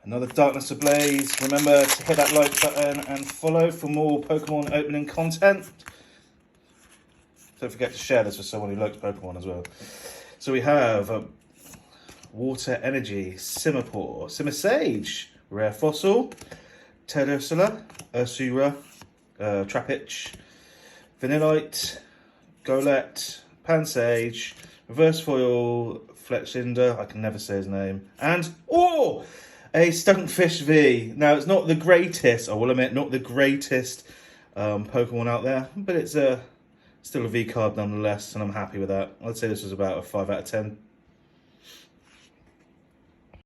Another Darkness Ablaze. Remember to hit that like button and follow for more Pokemon opening content. Don't forget to share this with someone who likes Pokemon as well. So we have Water Energy, Simipour, Simisage, Rare Fossil, Tedosula, Ursura, Trapinch, Vanillite, Golett, Pansage, Reverse Foil, Fletchinder, I can never say his name, and a Stunkfish V. Now, it's not the greatest, I will admit, not the greatest Pokemon out there, but it's still a V card nonetheless, and I'm happy with that. I'd say this was about a 5 out of 10.